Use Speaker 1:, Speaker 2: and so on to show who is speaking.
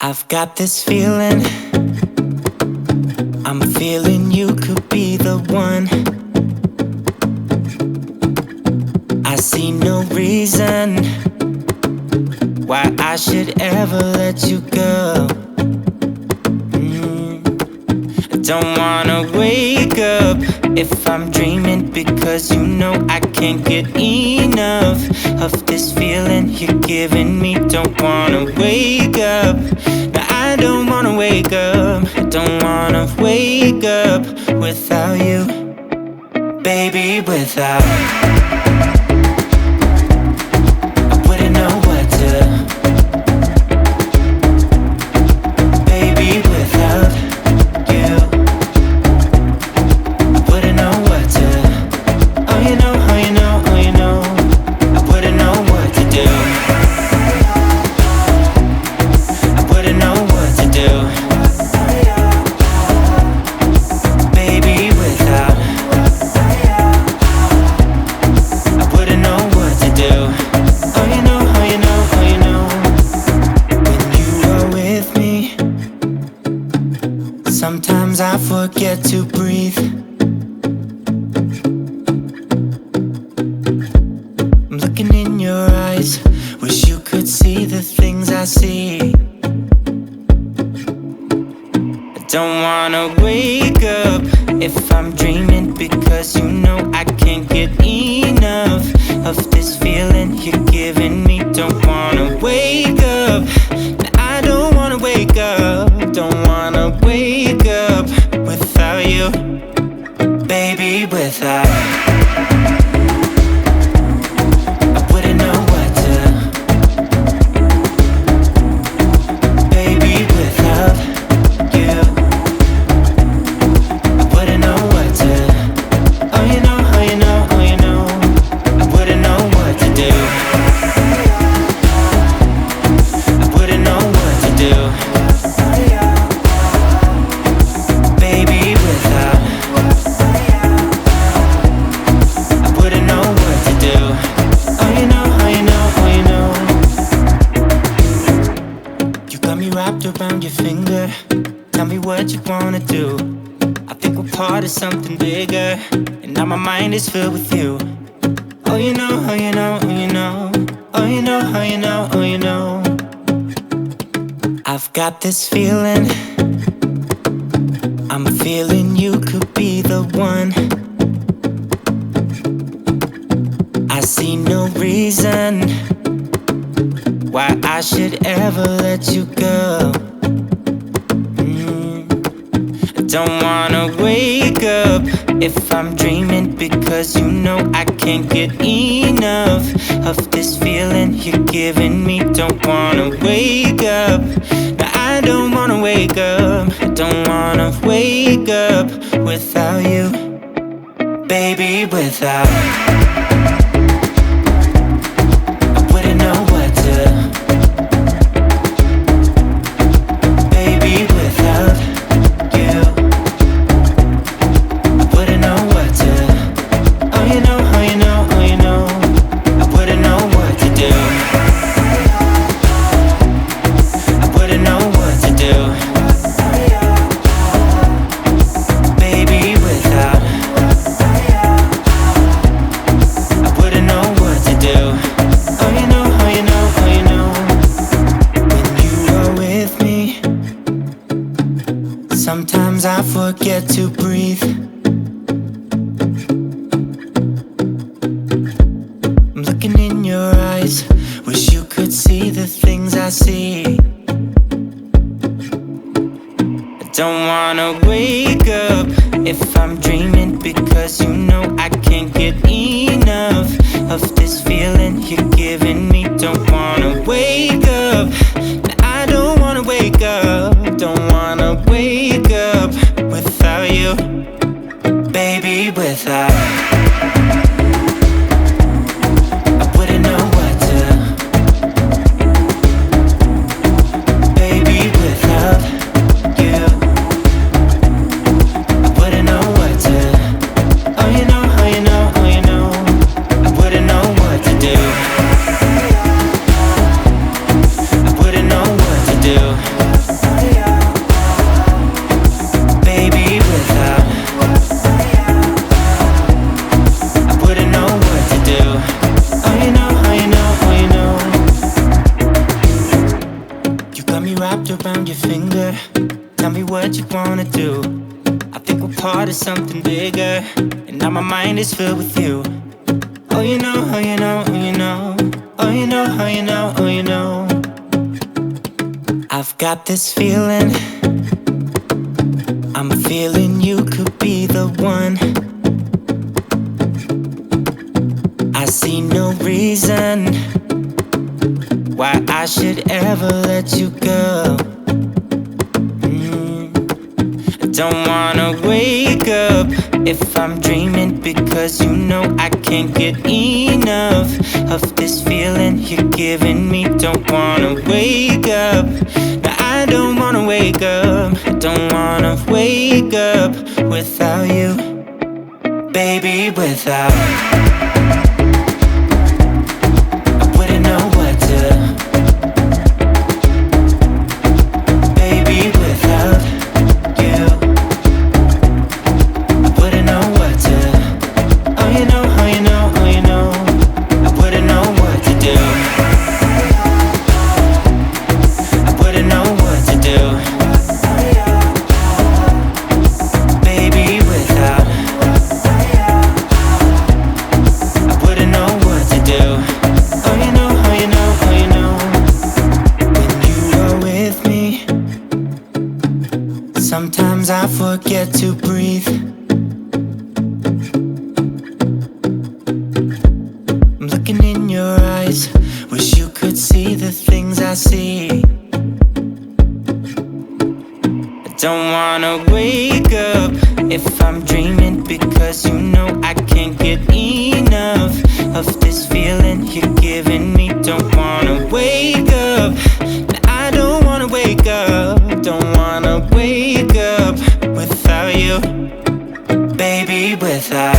Speaker 1: I've got this feeling, I'm feeling you could be the one. I see no reason why I should ever let you go. I don't wanna wake up if I'm dreaming, because you know I can't get enough of this feeling you're giving me. Don't wanna wake up, no, I don't wanna wake up. I don't wanna wake up without you, baby, without. I wouldn't know what to, baby, without you. I wouldn't know what to, oh you know, oh you know, oh you know. I wouldn't know what to do, I wouldn't know what to do, baby, without. I wouldn't know what to do, oh you know, oh you know, oh you know. When you are with me, sometimes I forget to breathe. I'm looking in your eyes, wish you could see the things I see. I don't wanna wake up if I'm dreaming, because you know I can't get enough of this feeling you're giving me. Don't wanna wake up, I don't wanna wake up. Don't wanna wake up without you, baby, without. I wouldn't know what to, baby, without you. I wouldn't know what to, oh you know, oh you know, oh you know. I wouldn't know what to do, I wouldn't know what to do, baby, without. I wouldn't know what to do, oh you know, oh you know, oh you know. You got me wrapped around your finger, tell me what you wanna do. I think we're part of something bigger, and now my mind is filled with you. Oh you know, oh you know, oh you know. Oh you know, oh you know, oh you know. I've got this feeling, I'm feeling you could be the one. I see no reason why I should ever let you go. I don't wanna wake up if I'm dreaming, because you know I can't get enough of this feeling you're giving me. Don't wanna wake up, no, I don't wanna wake up. I don't wanna wake up without you, baby, without. I wouldn't know what to, baby, without you. I wouldn't know what to, oh you know, oh you know, oh you know. I wouldn't know what to do, I wouldn't know what to do, baby, without. I wouldn't know what to do, oh you know, oh you know, oh you know. When you are with me, sometimes I forget to breathe. I'm looking in your eyes, wish you could see the things I see. I don't wanna wake up if I'm dreaming, because you know I can't get enough of this feeling you're giving me. Don't wanna wake up, I don't wanna wake up. Don't wanna wake up without you, baby, without. I wouldn't know what to, baby, without you. I wouldn't know what to, oh you know, oh you know, oh you know. I wouldn't know what to do, I wouldn't know what to do, got me wrapped around your finger. Tell me what you wanna do. I think we're part of something bigger, and now my mind is filled with you. Oh, you know, oh, you know, oh, you know. Oh, you know, oh, you know, oh, you know. I've got this feeling, I'm feeling you could be the one. I see no reason why I should ever let you go. I don't wanna wake up if I'm dreaming, because you know I can't get enough of this feeling you're giving me. Don't wanna wake up. No, I don't wanna wake up. I don't wanna wake up without you, baby, without. I wouldn't know what to, baby, without you. I wouldn't know what to. Oh, you know, oh, you know, oh, you know. I wouldn't know what to do. I wouldn't know what to do, baby, without. I wouldn't know what to do. Oh, you know, oh, you know, oh, you know. When you are with me, sometimes I forget to breathe. I'm looking in your eyes, wish you could see the things I see. I don't wanna wake up if I'm dreaming, because you know I can't get enough of this feeling you're giving me. Don't wanna wake up. No, I don't wanna wake up. Don't wanna wake up without you, baby, without.